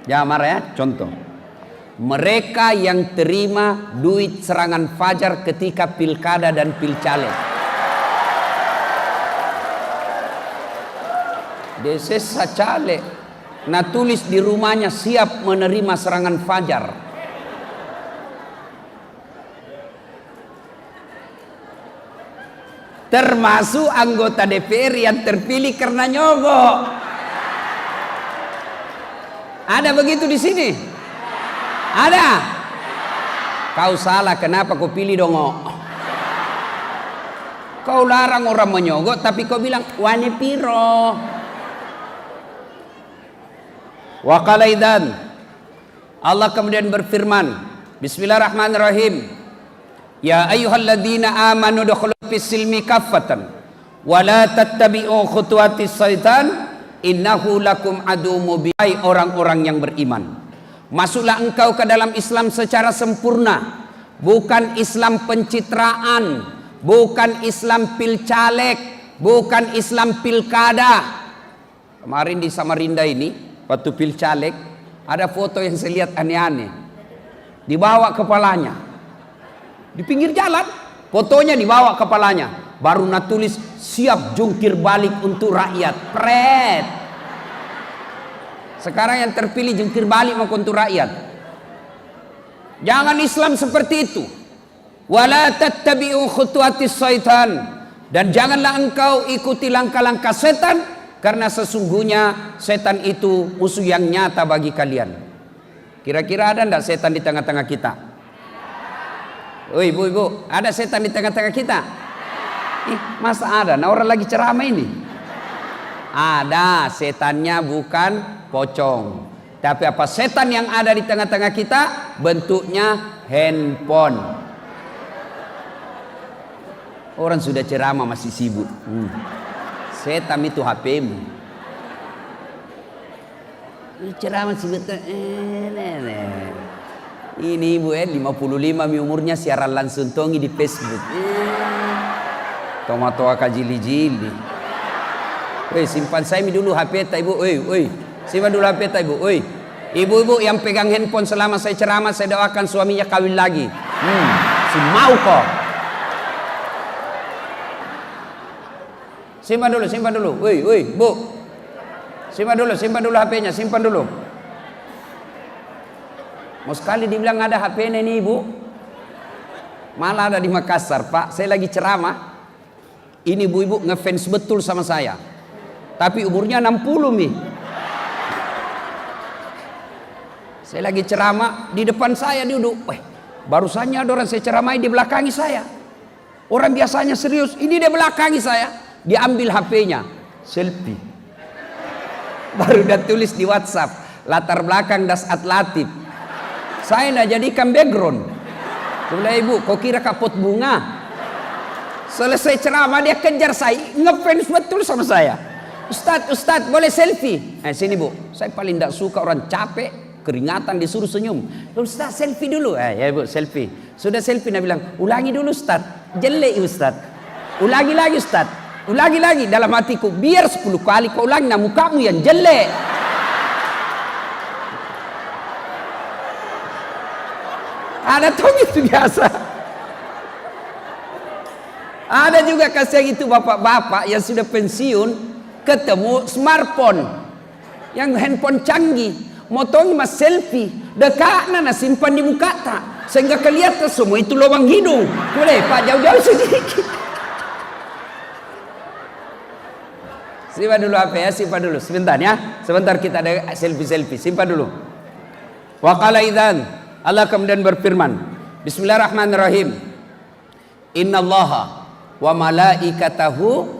Jangan marah ya. Contoh, mereka yang terima duit serangan fajar ketika pilkada dan pilcaleg. Desa caleg, nah tulis di rumahnya siap menerima serangan fajar. Termasuk anggota DPR yang terpilih karena nyogok. Ada begitu di sini? Ada? Kau salah, kenapa kau pilih dongo? Kau larang orang menyogok tapi kau bilang wane piro. Wa qala idzan, Allah kemudian berfirman, bismillahirrahmanirrahim, ya ayyuhalladzina amanu dukhulu fis silmi kaffatan wa la tattabi'u khutuwatis syaitan innahu lakum adu mubin. Orang-orang yang beriman, masuklah engkau ke dalam Islam secara sempurna, bukan Islam pencitraan, bukan Islam pilcaleg, bukan Islam pilkada. Kemarin di Samarinda ini waktu pilcaleg ada foto yang saya lihat aneh-aneh, dibawa kepalanya di pinggir jalan, fotonya dibawa kepalanya, baru natulis siap jungkir balik untuk rakyat. Pret. Sekarang yang terpilih jungkir balik mau untuk rakyat. Jangan Islam seperti itu. Wala tattabi'u khutuwatis syaitan, dan janganlah engkau ikuti langkah-langkah setan, karena sesungguhnya setan itu musuh yang nyata bagi kalian. Kira-kira ada enggak setan di tengah-tengah kita? Oh ibu-ibu, ada setan di tengah-tengah kita? Masa ada? Nah orang lagi ceramah ini. Ada, setannya bukan pocong. Tapi apa setan yang ada di tengah-tengah kita? Bentuknya handphone. Orang sudah ceramah masih sibuk. Setan itu HP-mu. Ceramah sebetulnya. Ini ibu 55 umurnya siaran langsung tongi di Facebook. Tomato kajili-jili. Woi, simpan saya dulu HP ta ibu. Woi, simpan dulu HP ta ibu. Woi, ibu-ibu yang pegang handphone selama saya ceramah, saya doakan suaminya kawin lagi. Si mau kok. Simpan dulu. Woi, bu. Simpan dulu HP-nya, simpan dulu. Mau sekali dibilang ada HP-nya ini ibu. Malah ada di Makassar, Pak. Saya lagi ceramah. Ini ibu-ibu ngefans betul sama saya. Tapi umurnya 60 nih. Saya lagi ceramah, di depan saya duduk. Barusannya ada orang saya ceramai di belakangi saya. Orang biasanya serius, ini dia belakangi saya. Diambil HP-nya, selfie. Baru dia tulis di WhatsApp, latar belakang Dasat Latif. Saya nak jadikan background. Sebelah ibu, kau kira kapot bunga? Selesai ceramah dia kejar saya, ngefans betul sama saya. Ustadz boleh selfie? Sini bu, saya paling tidak suka orang capek, keringatan disuruh senyum. Ustadz selfie dulu. Ya bu, selfie. Sudah selfie, dia bilang, ulangi dulu Ustadz. Jelek Ustadz. Ulangi lagi Ustadz. Ulangi lagi. Dalam hatiku, biar 10 kali kau ulangi, nah mukamu yang jelek. Ada tuh itu biasa. Ada juga kasih gitu bapak-bapak yang sudah pensiun, ketemu smartphone yang handphone canggih, motong mas selfie, dekatnya nah simpan di muka tak, sehingga kelihatan semua itu lubang hidung. Boleh Pak jauh-jauh sedikit. Simpan dulu HP ya, simpan dulu sebentar ya, sebentar kita ada selfie, simpan dulu. Wa qala idzan, Allah kemudian berfirman, bismillahirrahmanirrahim, innallaha wa malaikatahu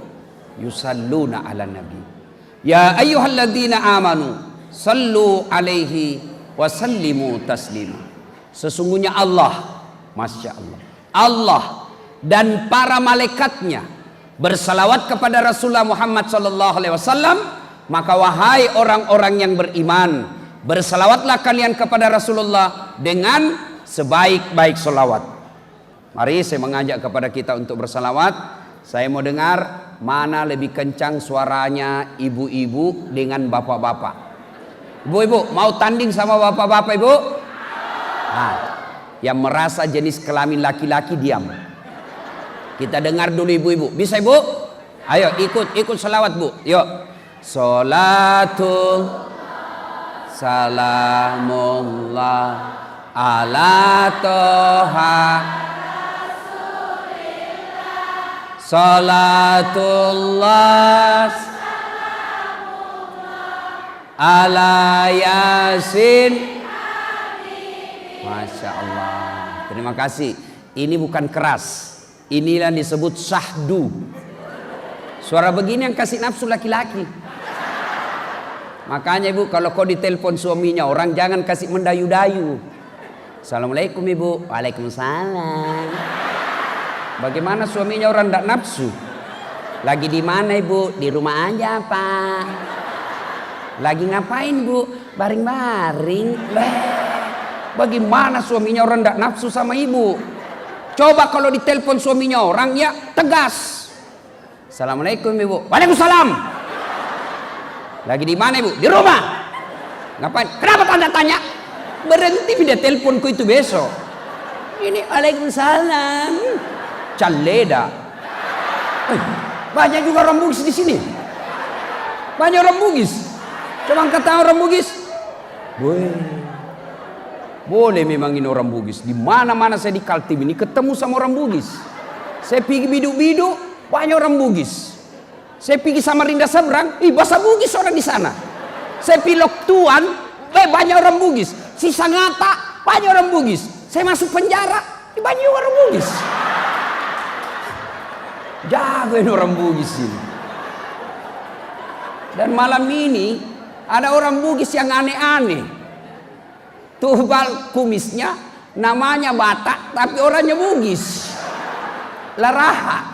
yusalluna ala nabi ya ayyuhalladzina amanu sallu alaihi wa sallimu taslima. Sesungguhnya Allah, Masya Allah dan para malaikatnya bersalawat kepada Rasulullah Muhammad sallallahu alaihi wasallam, maka wahai orang-orang yang beriman, bersalawatlah kalian kepada Rasulullah dengan sebaik-baik salawat. Mari saya mengajak kepada kita untuk bersalawat. Saya mau dengar mana lebih kencang suaranya ibu-ibu dengan bapak-bapak. Ibu-ibu mau tanding sama bapak-bapak ibu? Nah, yang merasa jenis kelamin laki-laki diam. Kita dengar dulu ibu-ibu. Bisa ibu? Ayo ikut selawat bu. Yuk. Salatul salamullah ala toha salatullah ala yasin. Masya Allah. Terima kasih. Ini bukan keras. Inilah disebut syahdu. Suara begini yang kasih nafsu laki-laki. Makanya ibu kalau kau ditelepon suaminya orang jangan kasih mendayu-dayu. Assalamualaikum ibu. Waalaikumsalam. Bagaimana suaminya orang tidak nafsu? Lagi di mana ibu? Di rumah aja pak. Lagi ngapain bu? Baring-baring. Bagaimana suaminya orang tidak nafsu sama ibu? Coba kalau ditelepon suaminya orang ya tegas. Assalamualaikum ibu. Waalaikumsalam. Lagi di mana ibu? Di rumah. Ngapain? Kenapa tanda tanya? Berhenti dia teleponku itu besok. Ini waalaikumsalam. Caleda. Banyak juga orang Bugis di sini. Banyak orang Bugis. Coba angkat tangan orang Bugis. Boleh memang ini orang Bugis. Di mana-mana saya di Kaltim ini ketemu sama orang Bugis. Saya pergi biduk-biduk, banyak orang Bugis. Saya pergi Samarinda seberang, bahasa Bugis orang di sana. Saya pergi Loktuan, banyak orang Bugis. Sisa Ngata, banyak orang Bugis. Saya masuk penjara, banyak orang Bugis. Jago ini orang Bugis ini. Dan malam ini ada orang Bugis yang aneh-aneh. Tubal kumisnya namanya Batak tapi orangnya Bugis. Laraha.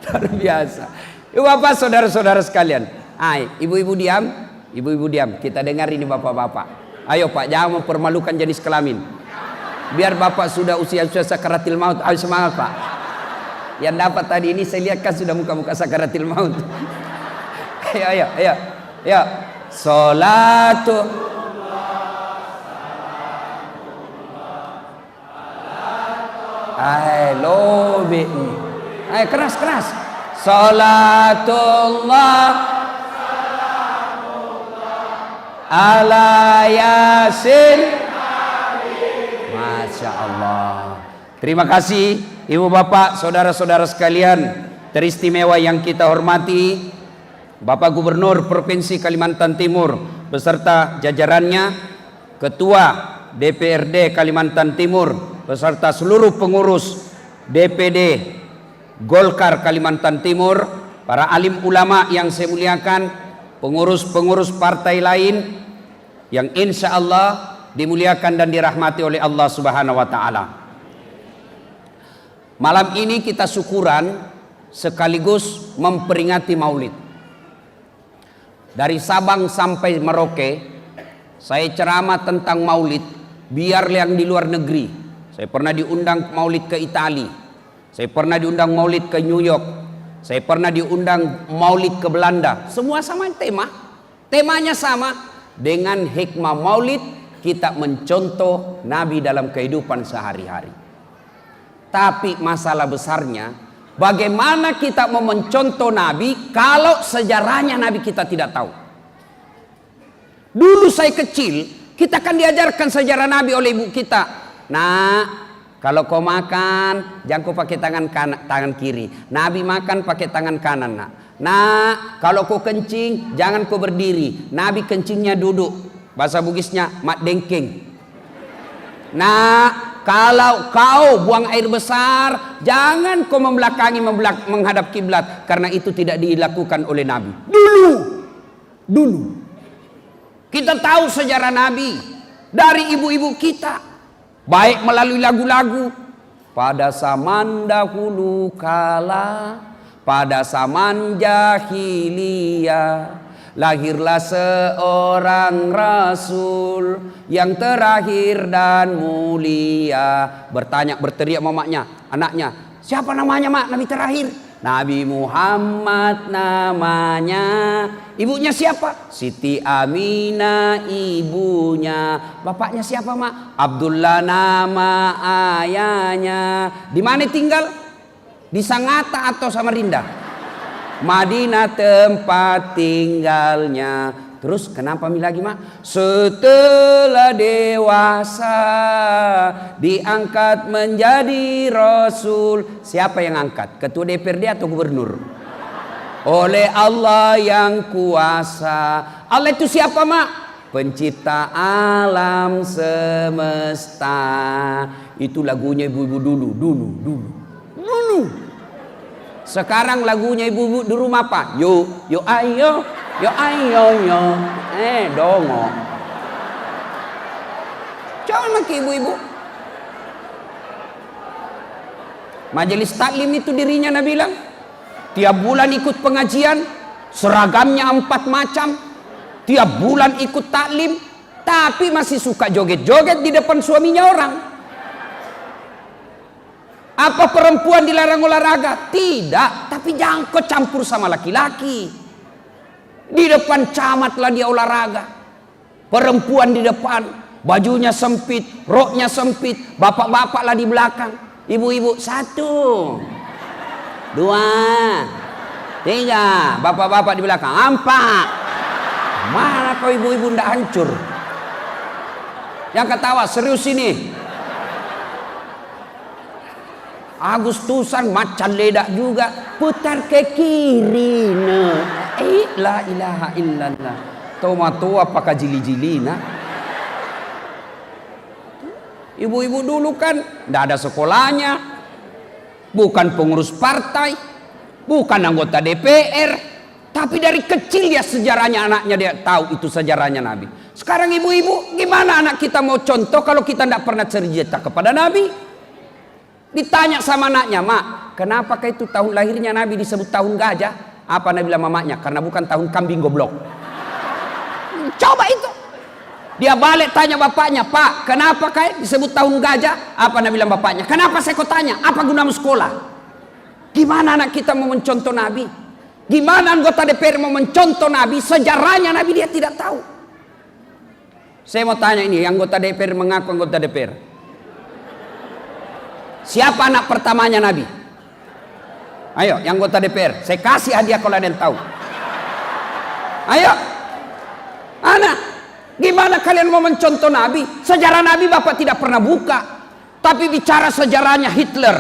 Luar biasa. Bapak saudara-saudara sekalian. Ibu-ibu diam. Ibu-ibu diam. Kita dengar ini bapak-bapak. Ayo pak, jangan mempermalukan jenis kelamin. Biar bapak sudah usia sakaratil maut. Ayo semangat pak. Yang dapat tadi ini saya lihat kan sudah muka-muka sakaratil maut. Ayo. Salatu Ayo keras. Salatullah ala yasin. Masya Allah. Terima kasih ibu bapak saudara-saudara sekalian teristimewa yang kita hormati, Bapak Gubernur Provinsi Kalimantan Timur beserta jajarannya, Ketua DPRD Kalimantan Timur beserta seluruh pengurus DPD Golkar Kalimantan Timur, para alim ulama yang saya muliakan, pengurus-pengurus partai lain yang insya Allah dimuliakan dan dirahmati oleh Allah Subhanahu wa Ta'ala. Malam ini kita syukuran sekaligus memperingati Maulid. Dari Sabang sampai Merauke saya ceramah tentang Maulid, biar yang di luar negeri. Saya pernah diundang Maulid ke Italia, saya pernah diundang Maulid ke New York, saya pernah diundang Maulid ke Belanda. Semua sama temanya sama. Dengan hikmah Maulid kita mencontoh Nabi dalam kehidupan sehari-hari. Tapi masalah besarnya, bagaimana kita mau mencontoh Nabi kalau sejarahnya Nabi kita tidak tahu. Dulu saya kecil, kita kan diajarkan sejarah Nabi oleh ibu kita. Nah, kalau kau makan, jangan kau pakai tangan kiri. Nabi makan pakai tangan kanan. Nah, kalau kau kencing, jangan kau berdiri. Nabi kencingnya duduk. Bahasa Bugisnya mat dengking. Nah, kalau kau buang air besar, jangan kau menghadap kiblat, karena itu tidak dilakukan oleh Nabi. Dulu. Kita tahu sejarah Nabi dari ibu-ibu kita, baik melalui lagu-lagu. Pada zaman dahulu kala, pada zaman jahiliyah, lahirlah seorang Rasul yang terakhir dan mulia. Berteriak mamanya, anaknya, siapa namanya mak Nabi terakhir? Nabi Muhammad namanya. Ibunya siapa? Siti Aminah ibunya. Bapaknya siapa, Mak? Abdullah nama ayahnya. Di mana tinggal? Di Sangatta atau Samarinda? Madinah tempat tinggalnya. Terus kenapa lagi, Mak? Setelah dewasa diangkat menjadi Rasul. Siapa yang angkat? Ketua DPRD atau gubernur? Oleh Allah yang kuasa. Allah itu siapa, Mak? Pencipta alam semesta. Itu lagunya ibu-ibu dulu. Sekarang lagunya ibu-ibu di rumah apa? Yo ayo. Yo ayo yo, dongo. Jangan lagi ibu-ibu. Majelis taklim itu dirinya Nabi bilang, tiap bulan ikut pengajian, seragamnya 4 macam. Tiap bulan ikut taklim, tapi masih suka joget-joget di depan suaminya orang. Apa perempuan dilarang olahraga? Tidak, tapi jangan kau campur sama laki-laki. Di depan camatlah dia olahraga. Perempuan di depan, bajunya sempit, roknya sempit, bapak-bapaklah di belakang. Ibu-ibu 1, 2, 3, bapak-bapak di belakang 4. Mana kau ibu-ibu ndak hancur? Yang ketawa serius ini. Agustusan macan ledak juga, putar ke kiri la ilaha illallah. Tomato apakah jili-jilina? Ibu-ibu dulu kan tidak ada sekolahnya, bukan pengurus partai, bukan anggota DPR, tapi dari kecil dia sejarahnya anaknya dia tahu itu sejarahnya Nabi. Sekarang ibu-ibu, gimana anak kita mau contoh kalau kita tidak pernah cerita kepada Nabi? Ditanya sama anaknya, Mak, kenapakah itu tahun lahirnya Nabi disebut tahun gajah? Apa Nabi bilang mamanya? Karena bukan tahun kambing goblok. Coba itu. Dia balik tanya bapaknya, Pak, kenapa kayak disebut tahun gajah? Apa Nabi bilang bapaknya? Kenapa saya kau tanya? Apa gunamu sekolah? Gimana anak kita mau mencontoh Nabi? Gimana anggota DPR mau mencontoh Nabi? Sejarahnya Nabi dia tidak tahu. Saya mau tanya ini, anggota DPR mengaku anggota DPR. Siapa anak pertamanya Nabi? Ayo, yang anggota DPR, saya kasih hadiah kalau ada yang tahu. Ayo, anak, gimana kalian mau mencontoh Nabi? Sejarah Nabi Bapak tidak pernah buka, tapi bicara sejarahnya Hitler,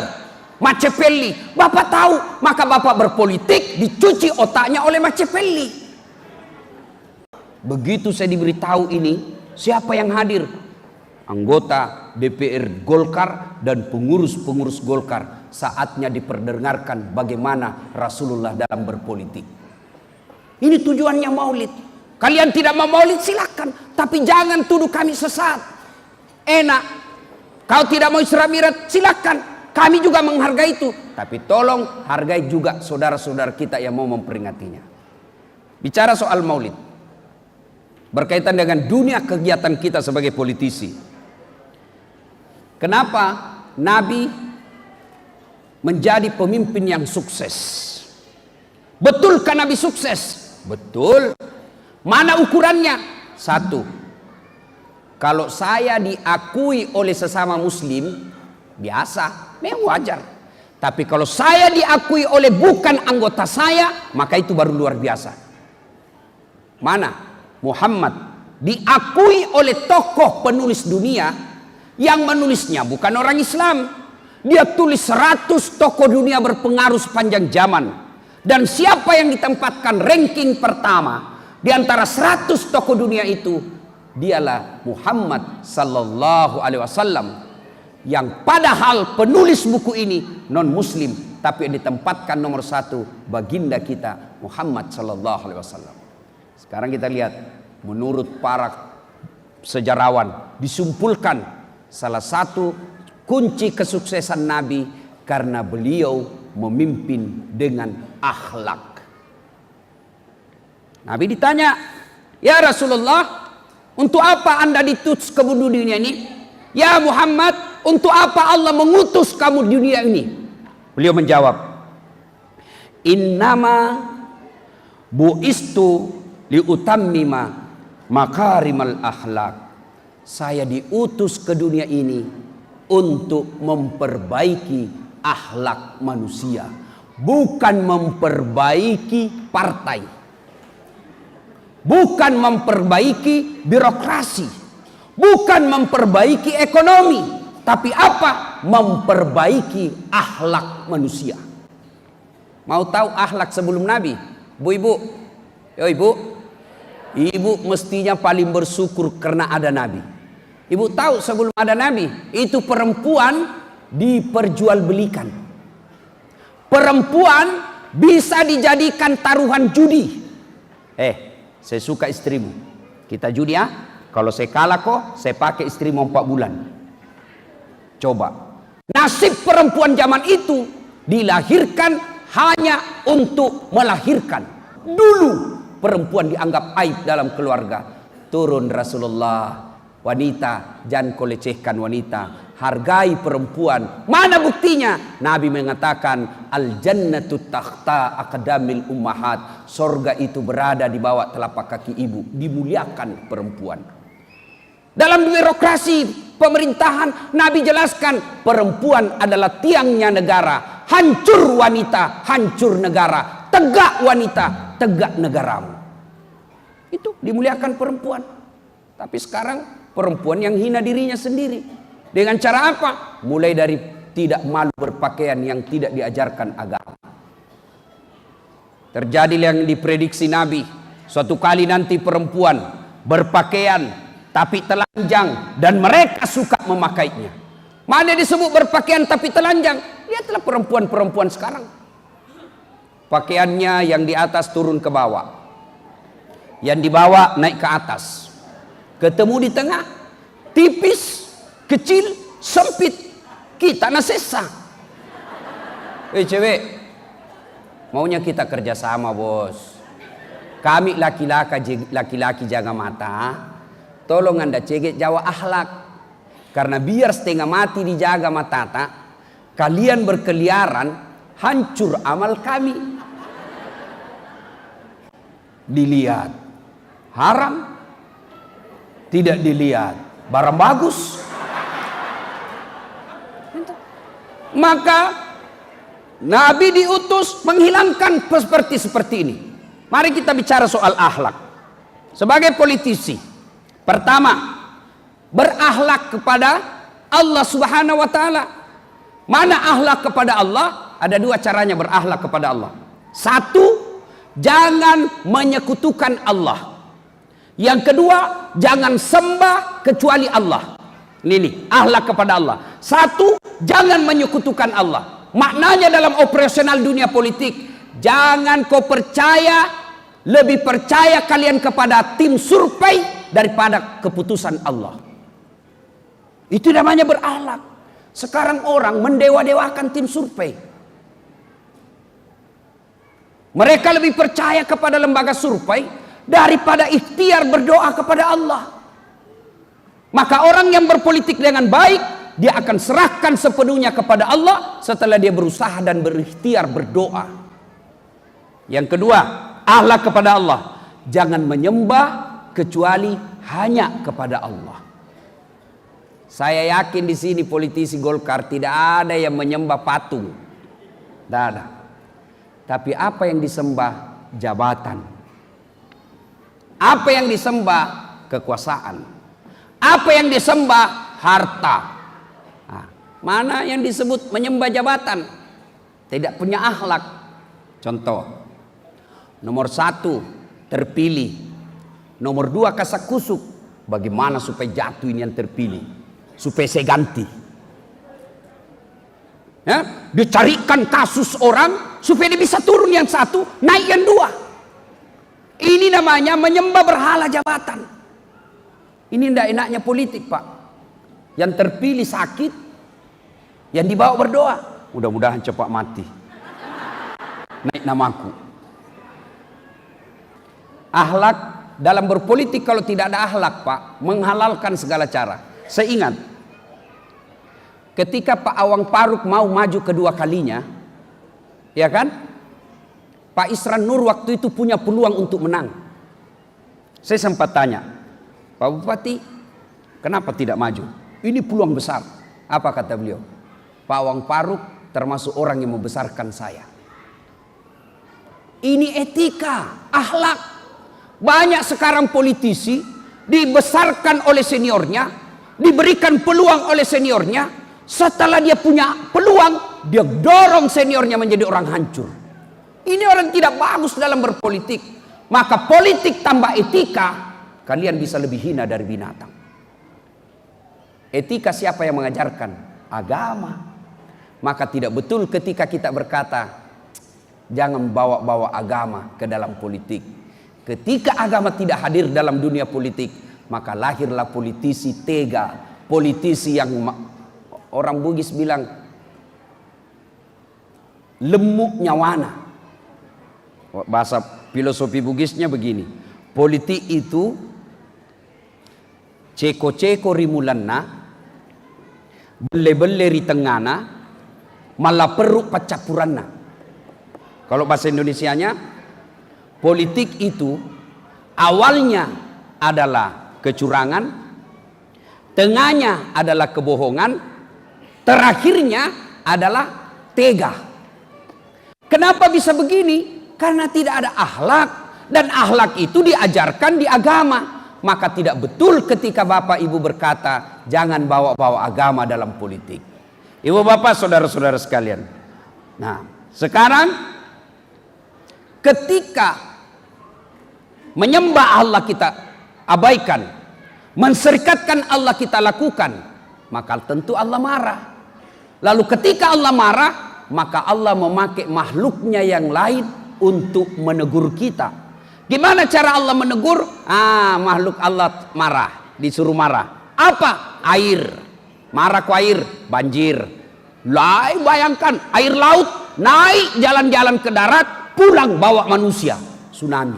Machiavelli, Bapak tahu, maka Bapak berpolitik dicuci otaknya oleh Machiavelli. Begitu saya diberitahu ini, siapa yang hadir? Anggota DPR Golkar dan pengurus-pengurus Golkar. Saatnya diperdengarkan bagaimana Rasulullah dalam berpolitik. Ini tujuannya maulid. Kalian tidak mau maulid silakan, tapi jangan tuduh kami sesat. Enak. Kau tidak mau Isra Mi'raj silakan, kami juga menghargai itu. Tapi tolong hargai juga saudara-saudara kita yang mau memperingatinya. Bicara soal maulid, berkaitan dengan dunia kegiatan kita sebagai politisi. Kenapa Nabi menjadi pemimpin yang sukses? Betulkah Nabi sukses? Betul. Mana ukurannya? 1. Kalau saya diakui oleh sesama muslim, biasa, memang wajar. Tapi kalau saya diakui oleh bukan anggota saya, maka itu baru luar biasa. Mana? Muhammad diakui oleh tokoh penulis dunia, yang menulisnya bukan orang Islam. Dia tulis 100 tokoh dunia berpengaruh sepanjang zaman. Dan siapa yang ditempatkan ranking pertama di antara 100 tokoh dunia itu? Dialah Muhammad sallallahu alaihi wasallam. Yang padahal penulis buku ini non muslim, tapi yang ditempatkan nomor 1 baginda kita Muhammad sallallahu alaihi wasallam. Sekarang kita lihat, menurut para sejarawan disimpulkan salah satu kunci kesuksesan Nabi karena beliau memimpin dengan akhlak. Nabi ditanya, ya Rasulullah, untuk apa anda diutus ke dunia ini? Ya Muhammad, untuk apa Allah mengutus kamu di dunia ini? Beliau menjawab, Innama bu'istu liutammima makarimal akhlak. Saya diutus ke dunia ini untuk memperbaiki akhlak manusia, bukan memperbaiki partai, bukan memperbaiki birokrasi, bukan memperbaiki ekonomi, tapi apa? Memperbaiki akhlak manusia. Mau tahu akhlak sebelum Nabi? Bu-ibu, yo ibu mestinya paling bersyukur karena ada Nabi. Ibu tahu sebelum ada Nabi, itu perempuan diperjualbelikan. Perempuan bisa dijadikan taruhan judi. Saya suka istrimu, kita judi ya. Kalau saya kalah kok, saya pakai istrimu 4 bulan. Coba. Nasib perempuan zaman itu dilahirkan hanya untuk melahirkan. Dulu perempuan dianggap aib dalam keluarga. Turun Rasulullah, wanita jangan kau lecehkan wanita, hargai perempuan. Mana buktinya? Nabi mengatakan al jannatu takhta aqdamil ummahat, sorga itu berada di bawah telapak kaki ibu. Dimuliakan perempuan. Dalam birokrasi pemerintahan, Nabi jelaskan perempuan adalah tiangnya negara. Hancur wanita, hancur negara. Tegak wanita, tegak negaramu. Itu dimuliakan perempuan. Tapi sekarang perempuan yang hina dirinya sendiri. Dengan cara apa? Mulai dari tidak malu berpakaian yang tidak diajarkan agama. Terjadi yang diprediksi Nabi. Suatu kali nanti perempuan berpakaian tapi telanjang dan mereka suka memakainya. Mana disebut berpakaian tapi telanjang? Lihatlah perempuan-perempuan sekarang. Pakaiannya yang di atas turun ke bawah, yang di bawah naik ke atas, ketemu di tengah, tipis, kecil, sempit. Kita nasesa. Cewek, maunya kita kerjasama bos. Kami laki-laki jaga mata. Tolong anda cegek jawa akhlak. Karena biar setengah mati dijaga mata, kalian berkeliaran, hancur amal kami. Dilihat haram, tidak dilihat barang bagus. Maka Nabi diutus menghilangkan seperti ini. Mari kita bicara soal akhlak. Sebagai politisi, pertama, berakhlak kepada Allah Subhanahu wa taala. Mana akhlak kepada Allah? Ada 2 caranya berakhlak kepada Allah. 1, jangan menyekutukan Allah. Yang kedua, jangan sembah kecuali Allah. Ini akhlak kepada Allah. 1, jangan menyekutukan Allah. Maknanya dalam operasional dunia politik, jangan kau percaya, lebih percaya kalian kepada tim survei daripada keputusan Allah. Itu namanya berakhlak. Sekarang orang mendewa-dewakan tim survei. Mereka lebih percaya kepada lembaga survei daripada ikhtiar berdoa kepada Allah. Maka orang yang berpolitik dengan baik, dia akan serahkan sepenuhnya kepada Allah setelah dia berusaha dan berikhtiar berdoa. Yang kedua, akhlak kepada Allah. Jangan menyembah kecuali hanya kepada Allah. Saya yakin di sini politisi Golkar tidak ada yang menyembah patung. Tidak ada. Tapi apa yang disembah? Jabatan. Apa yang disembah? Kekuasaan. Apa yang disembah? Harta. Nah, mana yang disebut menyembah jabatan? Tidak punya akhlak. Contoh. Nomor 1, terpilih. Nomor 2, kasak-kusuk. Bagaimana supaya jatuh ini yang terpilih? Supaya saya ganti. Ya, dicarikan kasus orang supaya dia bisa turun yang 1, naik yang 2. Ini namanya menyembah berhala jabatan. Ini tidak enaknya politik, Pak. Yang terpilih sakit, yang dibawa berdoa, mudah-mudahan cepat mati, naik namaku. Akhlak dalam berpolitik, kalau tidak ada akhlak, Pak, menghalalkan segala cara. Saya ingat ketika Pak Awang Faruk mau maju kedua kalinya, ya kan? Pak Isran Nur waktu itu punya peluang untuk menang. Saya sempat tanya, Pak Bupati, kenapa tidak maju? Ini peluang besar. Apa kata beliau? Pak Wang Faruk termasuk orang yang membesarkan saya. Ini etika, akhlak. Banyak sekarang politisi dibesarkan oleh seniornya, diberikan peluang oleh seniornya. Setelah dia punya peluang, dia dorong seniornya menjadi orang hancur. Ini orang tidak bagus dalam berpolitik. Maka politik tambah etika, kalian bisa lebih hina dari binatang. Etika siapa yang mengajarkan? Agama. Maka tidak betul ketika kita berkata, jangan bawa-bawa agama ke dalam politik. Ketika agama tidak hadir dalam dunia politik, maka lahirlah politisi tega, politisi yang orang Bugis bilang lemuk nyawana. Bahasa filosofi Bugisnya begini, politik itu ceko-ceko rimulanna, bele-bele ritengana, malah peruk pacapuranna. Kalau bahasa Indonesianya, politik itu awalnya adalah kecurangan, tengahnya adalah kebohongan, terakhirnya adalah tega. Kenapa bisa begini? Karena tidak ada akhlak, dan akhlak itu diajarkan di agama. Maka tidak betul ketika Bapak Ibu berkata jangan bawa-bawa agama dalam politik. Ibu bapak saudara-saudara sekalian. Nah, sekarang ketika menyembah Allah kita abaikan, menserikatkan Allah kita lakukan, maka tentu Allah marah. Lalu ketika Allah marah, maka Allah memakai makhluknya yang lain untuk menegur kita. Gimana cara Allah menegur? Makhluk Allah marah, disuruh marah. Apa? Air. Marah ku air, banjir. Bayangkan, air laut naik jalan-jalan ke darat, pulang bawa manusia, tsunami.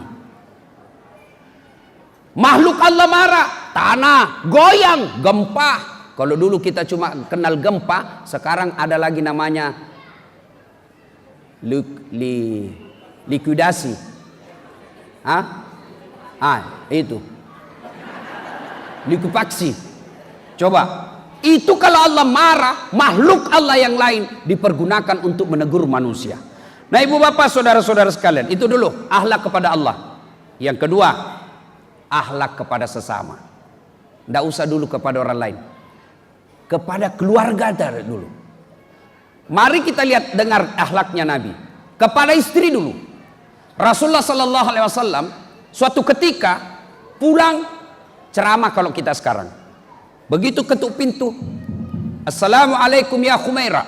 Makhluk Allah marah, tanah goyang, gempa. Kalau dulu kita cuma kenal gempa, sekarang ada lagi namanya likuidasi. Itu likuifaksi. Coba, itu kalau Allah marah, makhluk Allah yang lain dipergunakan untuk menegur manusia. Nah, ibu bapak saudara-saudara sekalian, itu dulu akhlak kepada Allah. Yang kedua, akhlak kepada sesama. Tidak usah dulu kepada orang lain, kepada keluarga dari dulu. Mari kita lihat, dengar akhlaknya Nabi kepada istri dulu. Rasulullah Sallallahu Alaihi Wasallam suatu ketika pulang ceramah, kalau kita sekarang begitu ketuk pintu, Assalamualaikum ya Khumaira,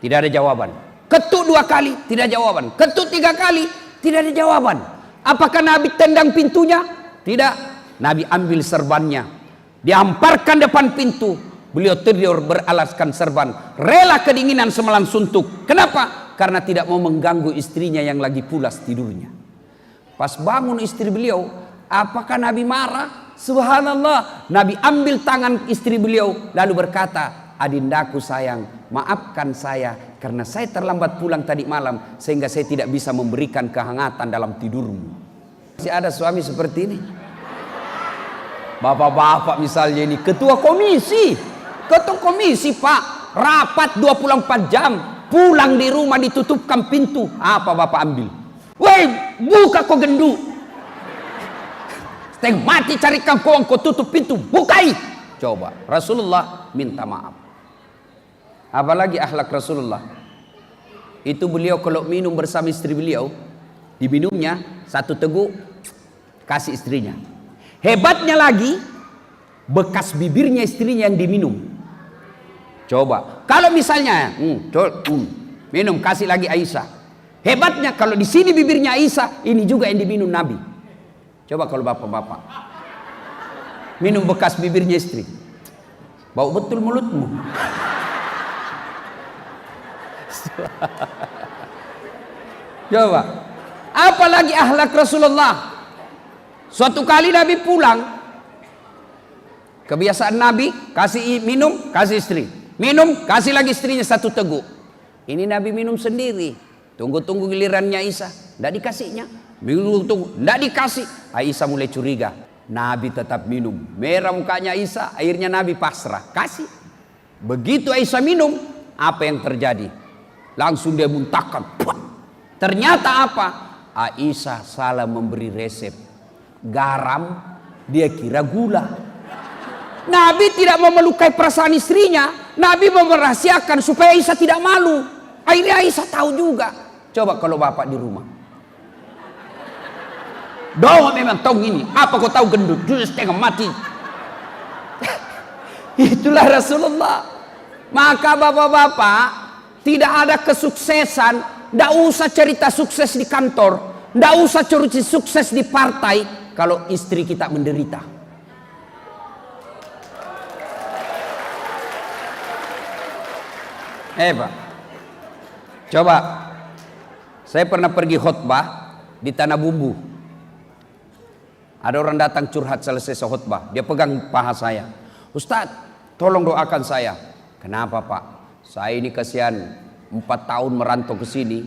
tidak ada jawaban. Ketuk 2 kali, tidak ada jawaban. Ketuk 3 kali, tidak ada jawaban. Apakah Nabi tendang pintunya? Tidak. Nabi ambil serbannya, dihamparkan depan pintu. Beliau tidur beralaskan serban, rela kedinginan semalam suntuk. Kenapa? Karena tidak mau mengganggu istrinya yang lagi pulas tidurnya. Pas bangun istri beliau, apakah Nabi marah? Subhanallah, Nabi ambil tangan istri beliau lalu berkata, adindaku sayang, maafkan saya karena saya terlambat pulang tadi malam sehingga saya tidak bisa memberikan kehangatan dalam tidurmu. Masih ada suami seperti ini? Bapak-bapak misalnya ini ketua komisi Pak, rapat 24 jam, pulang di rumah ditutupkan pintu, apa bapak ambil? Woi, buka kau gendu, setengah mati carikan kau tutup pintu, bukai. Coba Rasulullah minta maaf. Apalagi akhlak Rasulullah itu, beliau kalau minum bersama istri beliau, diminumnya 1 teguk kasih istrinya. Hebatnya lagi, bekas bibirnya istrinya yang diminum. Coba kalau misalnya minum kasih lagi Aisyah. Hebatnya kalau di sini bibirnya Aisyah, ini juga yang diminum Nabi. Coba kalau bapak-bapak minum bekas bibirnya istri, bau betul mulutmu. Coba apalagi akhlak Rasulullah. Suatu kali Nabi pulang, kebiasaan Nabi kasih minum kasih istri, minum kasih lagi istrinya 1 teguk. Ini Nabi minum sendiri, Tunggu-tunggu gilirannya Aisyah, tidak dikasihnya. Tunggu, tidak dikasih. Aisyah mulai curiga. Nabi tetap minum. Merah mukanya Aisyah, akhirnya Nabi pasrah. Kasih. Begitu Aisyah minum, apa yang terjadi? Langsung dia muntahkan. Ternyata apa? Aisyah salah memberi resep. Garam, dia kira gula. Nabi tidak mau melukai perasaan istrinya. Nabi mau merahasiakan supaya Aisyah tidak malu. Akhirnya Aisyah tahu juga. Coba kalau bapak di rumah. Doa memang tahu ini. Apa kau tahu gendut? Jus setengah mati. Itulah Rasulullah. Maka bapak-bapak, tidak ada kesuksesan. Tidak usah cerita sukses di kantor. Tidak usah cerita sukses di partai. Kalau istri kita menderita. Pak. Coba. Saya pernah pergi khutbah di Tanah Bumbu. Ada orang datang curhat selesai khutbah. Dia pegang paha saya. Ustadz, tolong doakan saya. Kenapa Pak? Saya ini kasihan 4 tahun merantau ke sini.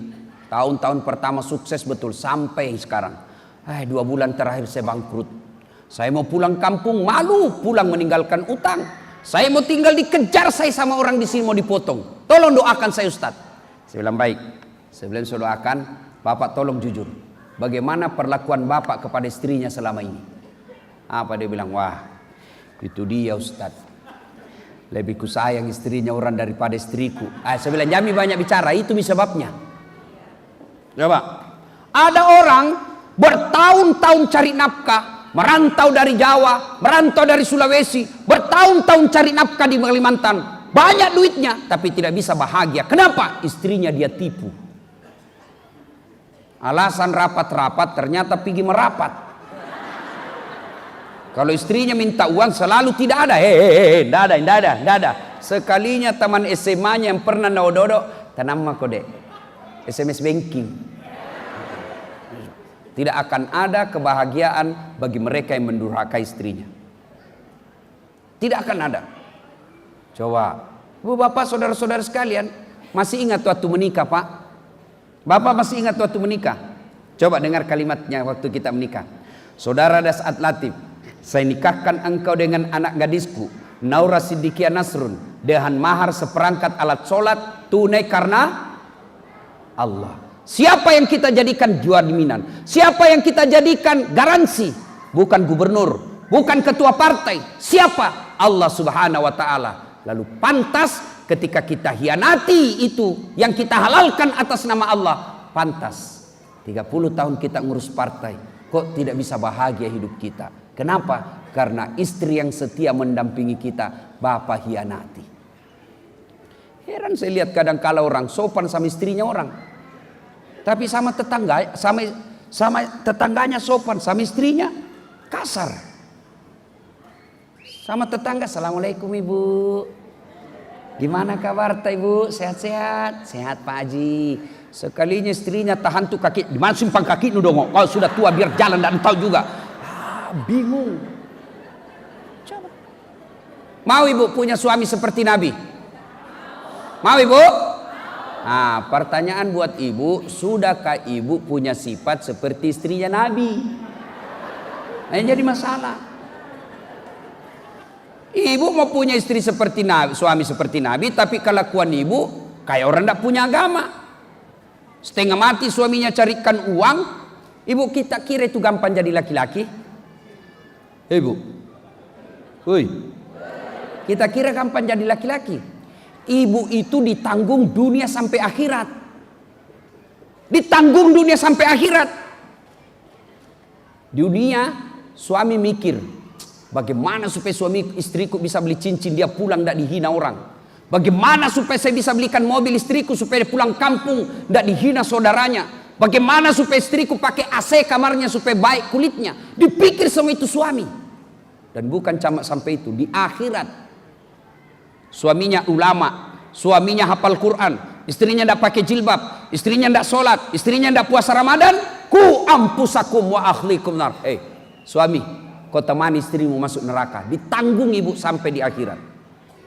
Tahun-tahun pertama sukses betul sampai sekarang. 2 bulan terakhir saya bangkrut. Saya mau pulang kampung, malu pulang meninggalkan utang. Saya mau tinggal dikejar saya sama orang di sini mau dipotong. Tolong doakan saya Ustadz. Saya bilang baik. Saya bilang saya doakan, Bapak tolong jujur. Bagaimana perlakuan Bapak kepada istrinya selama ini? Apa dia bilang? Wah, itu dia Ustadz. Lebih ku sayang istrinya orang daripada istriku. Saya bilang jangan banyak bicara, itu sebabnya. Coba. Ada orang bertahun-tahun cari nafkah, merantau dari Jawa, merantau dari Sulawesi, bertahun-tahun cari nafkah di Kalimantan. Banyak duitnya, tapi tidak bisa bahagia. Kenapa? Istrinya dia tipu. Alasan rapat-rapat ternyata pergi merapat. Kalau istrinya minta uang selalu tidak ada. Tidak ada. Sekalinya teman SMA-nya yang pernah naododo, tanam kode SMS banking. Tidak akan ada kebahagiaan bagi mereka yang mendurhaka istrinya. Tidak akan ada. Coba, Bu Bapak, saudara-saudara sekalian, masih ingat waktu menikah Pak? Bapak masih ingat waktu menikah? Coba dengar kalimatnya waktu kita menikah. Saudara Dasat Latif, saya nikahkan engkau dengan anak gadisku Naura Siddiqia Nasrun dengan mahar seperangkat alat sholat tunai karena Allah. Siapa yang kita jadikan jaminan? Siapa yang kita jadikan garansi? Bukan gubernur, bukan ketua partai. Siapa? Allah Subhanahu wa ta'ala. Lalu pantas ketika kita hianati itu yang kita halalkan atas nama Allah, pantas 30 tahun kita ngurus partai kok tidak bisa bahagia hidup kita. Kenapa? Karena istri yang setia mendampingi kita Bapak hianati. Heran saya lihat kadang kala orang sopan sama istrinya orang, tapi sama tetangga, sama tetangganya sopan, sama istrinya kasar. Sama tetangga, Assalamualaikum Ibu. Gimana kabar Ibu? Sehat-sehat? Sehat Pak Haji. Sekalinya istrinya tahan tuh kaki. Dimana simpang kaki nu dong? Kalau sudah tua biar jalan dan tahu juga. Bingung. Coba. Mau Ibu punya suami seperti Nabi? Mau Ibu? Pertanyaan buat Ibu, sudahkah Ibu punya sifat seperti istrinya Nabi? Yang jadi masalah. Ibu mau punya istri seperti Nabi, suami seperti Nabi, tapi kelakuan ibu kayak orang tidak punya agama. Setengah mati suaminya carikan uang, ibu kita kira itu gampang jadi laki-laki? Ibu, kita kira gampang jadi laki-laki? Ibu itu ditanggung dunia sampai akhirat. Ditanggung dunia sampai akhirat. Dunia suami mikir, bagaimana supaya suami istriku bisa beli cincin dia pulang tidak dihina orang? Bagaimana supaya saya bisa belikan mobil istriku supaya dia pulang kampung tidak dihina saudaranya? Bagaimana supaya istriku pakai AC kamarnya supaya baik kulitnya? Dipikir semua itu suami. Dan bukan cuma sampai itu, di akhirat suaminya ulama, suaminya hafal Quran, istrinya tidak pakai jilbab, istrinya tidak sholat, istrinya tidak puasa Ramadan, ku ampusakum wa akhlikum nar. Suami, kau temani istrimu masuk neraka, ditanggung ibu sampai di akhirat.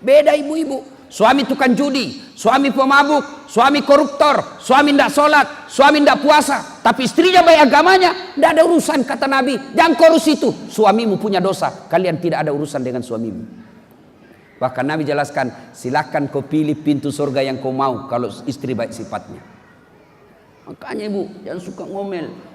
Beda ibu-ibu, suami tukang judi, suami pemabuk, suami koruptor, suami tidak sholat, suami tidak puasa, tapi istrinya baik agamanya, tidak ada urusan, kata Nabi. Jangan korus itu, suamimu punya dosa, kalian tidak ada urusan dengan suamimu. Bahkan Nabi jelaskan, silakan kau pilih pintu surga yang kau mau kalau istri baik sifatnya. Makanya ibu jangan suka ngomel.